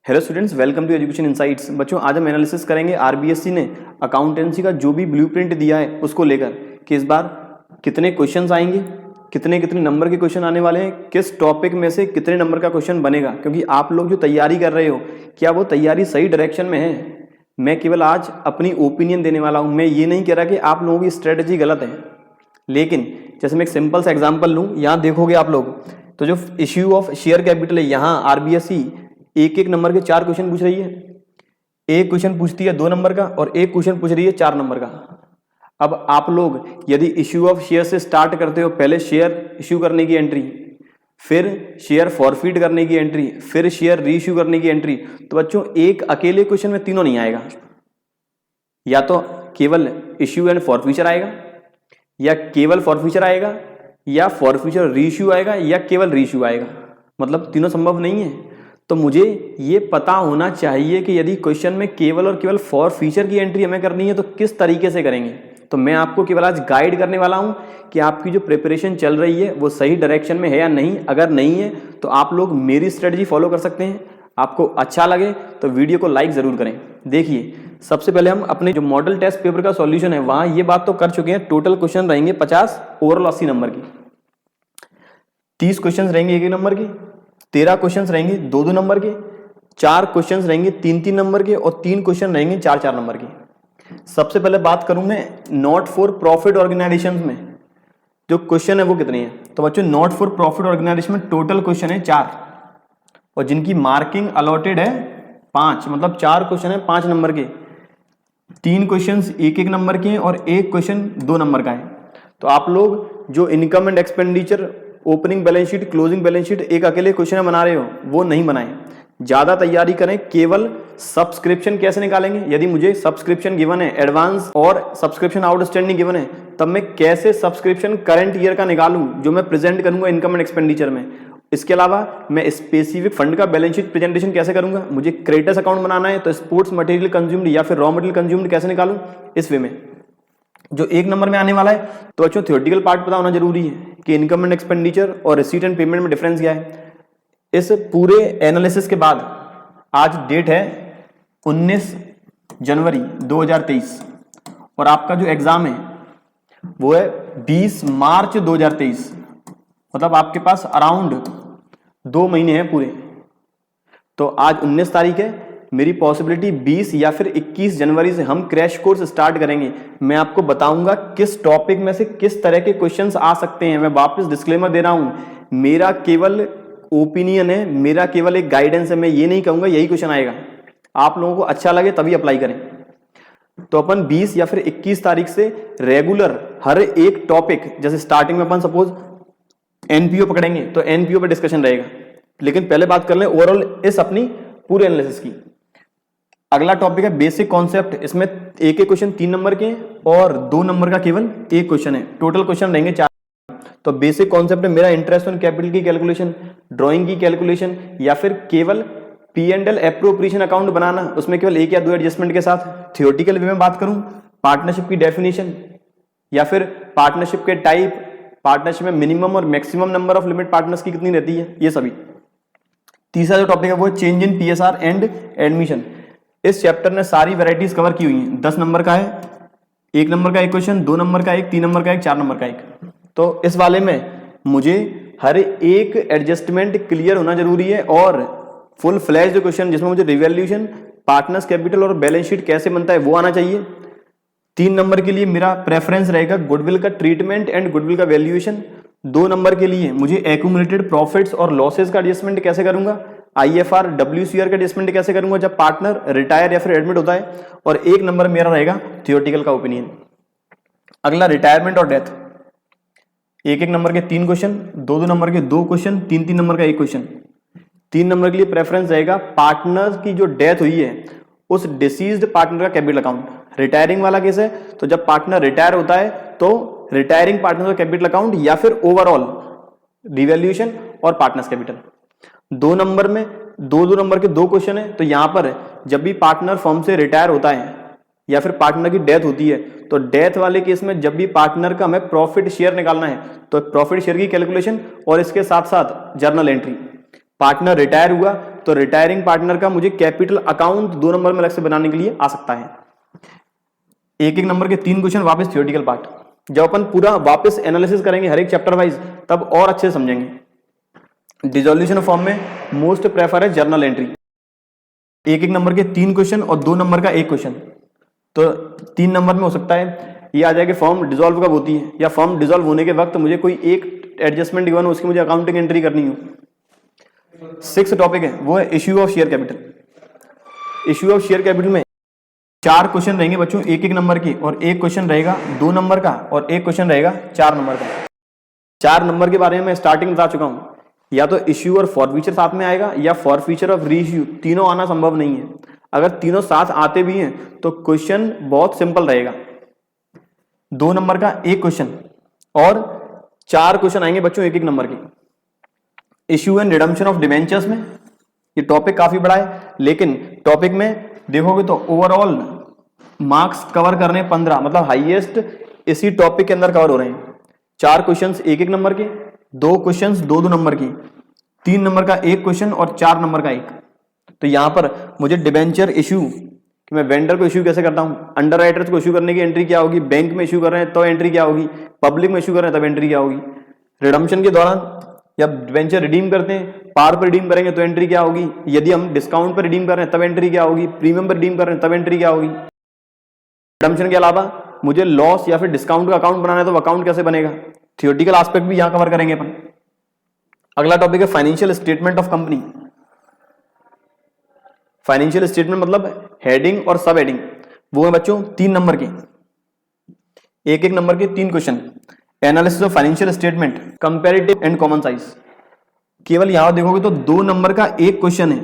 Hello students, welcome to education insights. बच्चों, आज हम एनालिसिस करेंगे आरबीएससी ने अकाउंटेंसी का जो भी ब्लूप्रिंट दिया है उसको लेकर कि इस बार कितने क्वेश्चंस आएंगे, कितने कितने नंबर के क्वेश्चन आने वाले हैं, किस टॉपिक में से कितने नंबर का क्वेश्चन बनेगा। क्योंकि आप लोग जो तैयारी कर रहे हो, क्या वो तैयारी सही डायरेक्शन में है? मैं केवल आज अपनी ओपिनियन देने वाला हूँ। मैं ये नहीं कह रहा कि आप लोगों की स्ट्रेटजी गलत है, लेकिन जैसे मैं एक सिंपल सा एग्जाम्पल लूँ, यहाँ देखोगे आप लोग तो जो इश्यू ऑफ शेयर कैपिटल है, यहाँ आरबीएससी एक एक नंबर के 4 क्वेश्चन पूछ रही है। एक क्वेश्चन पूछती है 2 नंबर का और एक क्वेश्चन पूछ रही है 4 नंबर का। अब आप लोग यदि इश्यू ऑफ शेयर से स्टार्ट करते हो, पहले शेयर इश्यू करने की एंट्री, फिर शेयर फॉरफिट करने की एंट्री, फिर शेयर रीइश्यू करने की एंट्री, तो बच्चों एक अकेले क्वेश्चन में तीनों नहीं आएगा। या तो केवल इश्यू एंड फॉरफिचर आएगा, या केवल फॉरफिचर आएगा, या फॉरफिचर रीइश्यू आएगा, या केवल रीइश्यू आएगा। मतलब तीनों संभव नहीं है। तो मुझे ये पता होना चाहिए कि यदि क्वेश्चन में केवल और केवल फॉर फीचर की एंट्री हमें करनी है तो किस तरीके से करेंगे। तो मैं आपको केवल आज गाइड करने वाला हूं कि आपकी जो प्रिपरेशन चल रही है वो सही डायरेक्शन में है या नहीं। अगर नहीं है तो आप लोग मेरी स्ट्रेटजी फॉलो कर सकते हैं। आपको अच्छा लगे तो वीडियो को लाइक जरूर करें। देखिए, सबसे पहले हम अपने जो मॉडल टेस्ट पेपर का सॉल्यूशन है वहां ये बात तो कर चुके हैं। टोटल क्वेश्चन रहेंगे 50, ओवरऑल 80 नंबर की। 30 क्वेश्चन रहेंगे 1 नंबर की, 13 क्वेश्चंस रहेंगे 2-2 नंबर के, 4 क्वेश्चंस रहेंगे 3-3 नंबर के और 3 क्वेश्चन रहेंगे 4-4 नंबर के। सबसे पहले बात करूं मैं नॉट फॉर प्रॉफिट ऑर्गेनाइजेशंस में जो क्वेश्चन है वो कितने हैं। तो बच्चों, नॉट फॉर प्रॉफिट ऑर्गेनाइजेशन में टोटल क्वेश्चन है 4 और जिनकी मार्किंग अलॉटेड है 5, मतलब 4 क्वेश्चन है 5 नंबर के, 3 क्वेश्चन 1-1 नंबर के हैं और 1 क्वेश्चन 2 नंबर का है। तो आप लोग जो income and expenditure, opening balance sheet, closing balance sheet एक अकेले क्वेश्चन बना रहे हो वो नहीं बनाएं। ज्यादा तैयारी करें। केवल सब्सक्रिप्शन कैसे निकालेंगे, यदि मुझे सब्सक्रिप्शन गिवन है एडवांस और सब्सक्रिप्शन आउटस्टैंडिंग गिवन है, तब मैं कैसे सब्सक्रिप्शन करंट ईयर का निकालूं जो मैं प्रेजेंट करूंगा इनकम एंड एक्सपेंडिचर में। इसके अलावा मैं स्पेसिफिक फंड का बैलेंस शीट प्रेजेंटेशन कैसे करूंगा। मुझे क्रेडिटर्स अकाउंट बनाना है तो स्पोर्ट्स मटेरियल कंज्यूम्ड या फिर रॉ मटेरियल कंज्यूम्ड कैसे निकालूं। इस वे में जो 1 नंबर में आने वाला है, तो बच्चों थ्योरेटिकल पार्ट पता होना जरूरी है कि इनकम एंड एक्सपेंडिचर और रिसीट एंड पेमेंट में डिफरेंस क्या है। इस पूरे एनालिसिस के बाद आज डेट है 19 जनवरी 2023 और आपका जो एग्जाम है वो है 20 मार्च 2023। मतलब आपके पास अराउंड 2 महीने हैं पूरे। तो आज 19 तारीख है, मेरी पॉसिबिलिटी 20 या फिर 21 जनवरी से हम क्रैश कोर्स स्टार्ट करेंगे। मैं आपको बताऊंगा किस टॉपिक में से किस तरह के क्वेश्चंस आ सकते हैं। मैं वापस डिस्क्लेमर दे रहा हूं, मेरा केवल ओपिनियन है, मेरा केवल एक गाइडेंस है। मैं ये नहीं कहूंगा यही क्वेश्चन आएगा। आप लोगों को अच्छा लगे तभी अप्लाई करें। तो अपन 20 या फिर 21 तारीख से रेगुलर हर एक टॉपिक, जैसे स्टार्टिंग में अपन सपोज एनपीओ पकड़ेंगे तो एनपीओ पर डिस्कशन रहेगा। लेकिन पहले बात कर लें ओवरऑल इस अपनी पूरे एनालिसिस की। अगला टॉपिक है बेसिक कॉन्सेप्ट। इसमें एक क्वेश्चन 3 नंबर के और 2 नंबर का केवल एक क्वेश्चन है। टोटल क्वेश्चन रहेंगे 4। तो बेसिक कॉन्सेप्ट है मेरा इंटरेस्ट ऑन कैपिटल की कैलकुलेशन, ड्राइंग की कैलकुलेशन, या फिर केवल P&L एप्रोप्रिएशन अकाउंट बनाना, उसमें केवल 1 या 2 एडजस्टमेंट के साथ। थियोरेटिकल वे में बात करूं पार्टनरशिप की डेफिनेशन, या फिर पार्टनरशिप के टाइप, पार्टनरशिप में मिनिमम और maximum number of limit partners की कितनी रहती है, ये सभी। तीसरा जो टॉपिक है वो change in PSR and admission. इस चैप्टर ने सारी वैरायटीज कवर की हुई हैं। 10 नंबर का है, 1 नंबर का एक क्वेश्चन, 2 नंबर का एक, 3 नंबर का एक, 4 नंबर का एक। तो इस वाले में मुझे हर एक एडजस्टमेंट क्लियर होना जरूरी है और फुल फ्लैश्ड क्वेश्चन जिसमें मुझे रिवैल्यूएशन, पार्टनर्स कैपिटल और बैलेंस शीट कैसे बनता है वो आना चाहिए। 3 नंबर के लिए मेरा प्रेफरेंस रहेगा गुडविल का ट्रीटमेंट एंड गुडविल का वैल्यूएशन। 2 नंबर के लिए मुझे एक्यूमुलेटेड प्रॉफिट्स और लॉसेस का एडजस्टमेंट कैसे करूंगा, IFR WCR का एडजस्टमेंट कैसे करूंगा जब पार्टनर रिटायर या फिर एडमिट होता है। और 1 नंबर मेरा रहेगा थियोरेटिकल का ओपिनियन। अगला रिटायरमेंट और डेथ। 1-1 नंबर के 3 क्वेश्चन, 2-2 नंबर के 2 क्वेश्चन, 3-3 नंबर का 1 क्वेश्चन। 3 नंबर के लिए प्रेफरेंस रहेगा पार्टनर की जो डेथ हुई है उस डिसीज्ड पार्टनर का कैपिटल अकाउंट। रिटायरिंग वाला केस है तो जब पार्टनर रिटायर होता है तो रिटायरिंग पार्टनर का कैपिटल अकाउंट या फिर ओवरऑल रिवैल्यूएशन और पार्टनर्स कैपिटल। 2 नंबर में 2-2 नंबर के 2 क्वेश्चन है तो यहां पर जब भी पार्टनर फर्म से रिटायर होता है या फिर पार्टनर की डेथ होती है तो डेथ वाले केस में जब भी पार्टनर का हमें प्रॉफिट शेयर निकालना है तो प्रॉफिट शेयर की कैलकुलेशन और इसके साथ साथ जर्नल एंट्री। पार्टनर रिटायर हुआ तो रिटायरिंग पार्टनर का मुझे कैपिटल अकाउंट 2 नंबर में अलग से बनाने के लिए आ सकता है। एक एक नंबर के 3 क्वेश्चन वापस थियोरेटिकल पार्ट। जब अपन पूरा वापस एनालिसिस करेंगे हर एक चैप्टर वाइज तब और अच्छे समझेंगे। डिसोल्यूशन फॉर्म में मोस्ट प्रेफर है जर्नल एंट्री। एक एक नंबर के 3 क्वेश्चन और 2 नंबर का 1 क्वेश्चन। तो 3 नंबर में हो सकता है ये आ जाए कि फॉर्म डिसॉल्व कब होती है, या फॉर्म डिसॉल्व होने के वक्त मुझे कोई एक एडजस्टमेंट गिवन हो, उसकी मुझे अकाउंटिंग एंट्री करनी हो। 6 टॉपिक है वो है issue of share capital. Issue of share capital में 4 क्वेश्चन रहेंगे बच्चों एक एक नंबर के, और 1 क्वेश्चन रहेगा 2 नंबर का और 1 क्वेश्चन रहेगा 4 नंबर का। 4 नंबर के बारे में मैं स्टार्टिंग बता चुका हूं, या तो इश्यू और फॉरफीचर साथ में आएगा या फॉरफीचर और रीइश्यू, तीनों आना संभव नहीं है। अगर तीनों साथ आते भी हैं तो क्वेश्चन बहुत सिंपल रहेगा। 2 नंबर का 1 क्वेश्चन और 4 क्वेश्चन आएंगे बच्चों एक एक नंबर के। Issue and redemption of debentures में ये टॉपिक काफी बड़ा है, लेकिन टॉपिक में देखोगे तो ओवरऑल मार्क्स कवर करने 15, मतलब हाईएस्ट इसी टॉपिक के अंदर कवर हो रहे हैं। 4 क्वेश्चंस एक एक नंबर के, 2 क्वेश्चंस 2 नंबर की, 3 नंबर का 1 क्वेश्चन और 4 नंबर का 1। तो यहां पर मुझे डिबेंचर इश्यू कि मैं वेंडर को इश्यू कैसे करता हूं, अंडर राइटर्स को इश्यू करने की एंट्री क्या होगी, बैंक में इश्यू कर रहे हैं तो एंट्री क्या होगी, पब्लिक में इश्यू कर रहे हैं तब एंट्री क्या होगी, रिडम्पशन के दौरान जब डिबेंचर रिडीम करते हैं पार पर रिडीम करेंगे तो एंट्री क्या होगी, यदि हम डिस्काउंट पर रिडीम कर रहे हैं तब एंट्री क्या होगी, प्रीमियम पर रिडीम कर रहे हैं तब एंट्री क्या होगी। रिडम्पशन के अलावा मुझे लॉस या फिर डिस्काउंट का अकाउंट बनाना है तो अकाउंट कैसे बनेगा, थियोरेटिकल एस्पेक्ट भी यहां कवर करेंगे अपन। अगला टॉपिक है financial statement of company. Financial statement मतलब हेडिंग और सब हेडिंग, वो है बच्चों 3 नंबर के, एक एक नंबर के 3 question. Analysis of financial statement, comparative and common size. केवल यहां देखोगे तो 2 नंबर का 1 क्वेश्चन है,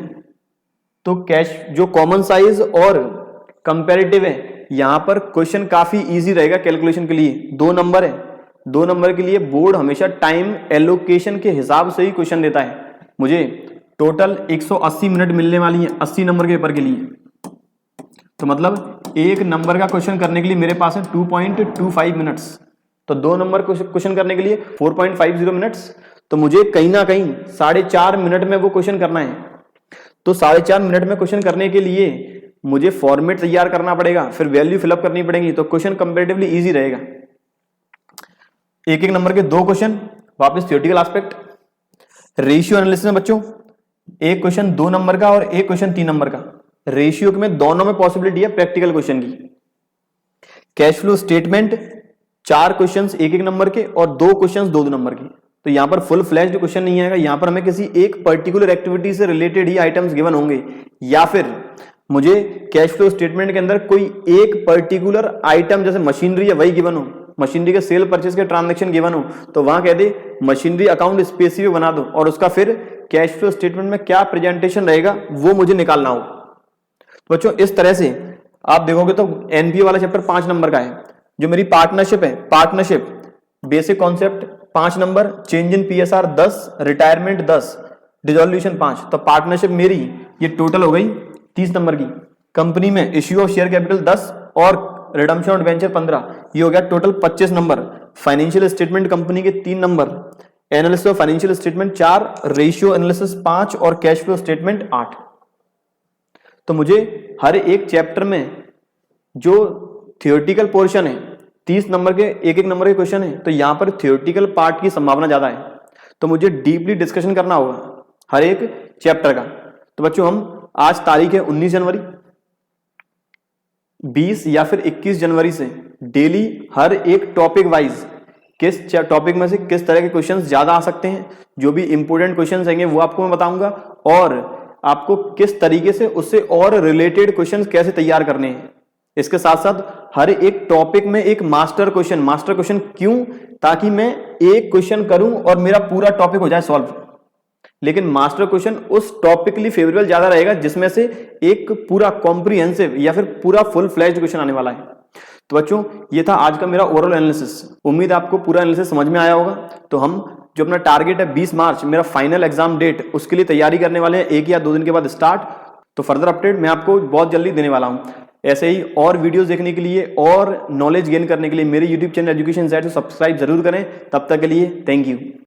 तो कैश जो कॉमन साइज और कंपैरेटिव है यहां पर क्वेश्चन काफी इजी रहेगा कैलकुलेशन के लिए। 2 नंबर है, 2 नंबर के लिए बोर्ड हमेशा टाइम एलोकेशन के हिसाब से ही क्वेश्चन देता है। मुझे टोटल 180 मिनट मिलने वाली है 80 नंबर के पेपर के लिए, तो मतलब 1 नंबर का क्वेश्चन करने के लिए मेरे पास है 2.25 मिनट्स, तो 2 नंबर क्वेश्चन करने के लिए 4.50 मिनट्स, तो मुझे कहीं ना कहीं 4.5 मिनट में वो क्वेश्चन करना है। तो 4.5 मिनट में क्वेश्चन करने के लिए मुझे फॉर्मेट तैयार करना पड़ेगा, फिर वैल्यू फिलअप करनी पड़ेगी, तो क्वेश्चन कंपैरेटिवली इजी रहेगा। एक एक नंबर के 2 क्वेश्चन वापस थियोरेटिकल एस्पेक्ट। रेशियो एनालिसिस में बच्चों 1 क्वेश्चन 2 नंबर का और 1 क्वेश्चन 3 नंबर का। रेशियो में दोनों में पॉसिबिलिटी है प्रैक्टिकल क्वेश्चन की। कैश फ्लो स्टेटमेंट 4 क्वेश्चंस एक एक नंबर के और 2 क्वेश्चंस 2 नंबर के। तो यहां पर फुल फ्लैश्ड क्वेश्चन नहीं आएगा, यहां पर हमें किसी एक पर्टिकुलर एक्टिविटी से रिलेटेड ही आइटम्स गिवन होंगे, या फिर मुझे कैश फ्लो स्टेटमेंट के अंदर कोई एक पर्टिकुलर आइटम जैसे मशीनरी है वही गिवन हो, मशीनरी के सेल परचेज के ट्रांजैक्शन गिवन हो, तो वहां कह दे मशीनरी अकाउंट स्पेसिफिक बना दो और उसका फिर कैश फ्लो स्टेटमेंट में क्या प्रेजेंटेशन रहेगा वो मुझे निकालना हो। तो बच्चों इस तरह से आप देखोगे तो एनपीए वाला चैप्टर 5 नंबर का है। जो मेरी पार्टनरशिप है, partnership basic concept 5 number, change in PSR 10, retirement 10, dissolution 5, तो पार्टनरशिप मेरी ये टोटल हो गई 30 नंबर की। कंपनी में इश्यू ऑफ शेयर कैपिटल 10 और रिडम्पशन ऑफ डिबेंचर 15, ये हो गया total 25 number. Financial statement company के 3 number, analysis of financial statement 4, ratio analysis 5 और कैश फ्लो स्टेटमेंट 8। तो मुझे हर एक चैप्टर में जो थियोरेटिकल पोर्शन है 30 नंबर के एक एक नंबर के क्वेश्चन है, तो यहां पर थियोरेटिकल पार्ट की संभावना ज्यादा है, तो मुझे डीपली डिस्कशन करना होगा हर एक चैप्टर का। तो बच्चों हम आज तारीख है 19 जनवरी, 20 या फिर 21 जनवरी से डेली हर एक टॉपिक वाइज किस टॉपिक में से किस तरह के क्वेश्चंस ज्यादा आ सकते हैं, जो भी इंपोर्टेंट क्वेश्चंस आएंगे वो आपको मैं बताऊंगा, और आपको किस तरीके से उससे और रिलेटेड क्वेश्चंस कैसे तैयार करने हैं। इसके साथ साथ हर एक टॉपिक में एक मास्टर क्वेश्चन क्यों, ताकि मैं एक क्वेश्चन करूं और मेरा पूरा टॉपिक हो जाए सॉल्व। लेकिन मास्टर क्वेश्चन उस टॉपिकली फेवरेबल ज्यादा रहेगा जिसमें से एक पूरा कॉम्प्रिहेंसिव या फिर पूरा फुल फ्लैश्ड क्वेश्चन आने वाला है। तो बच्चों ये था आज का मेरा ओवरऑल एनालिसिस, उम्मीद है आपको पूरा एनालिसिस समझ में आया होगा। तो हम जो अपना टारगेट है 20 मार्च मेरा फाइनल एग्जाम डेट, उसके लिए तैयारी करने वाले हैं 1 या 2 दिन के बाद स्टार्ट। तो फर्दर अपडेट मैं आपको बहुत जल्दी देने वाला हूं। ऐसे ही और वीडियोस देखने के लिए और नॉलेज गेन करने के लिए मेरे यूट्यूब चैनल एजुकेशन इनसाइट्स को सब्सक्राइब जरूर करें। तब तक के लिए थैंक यू।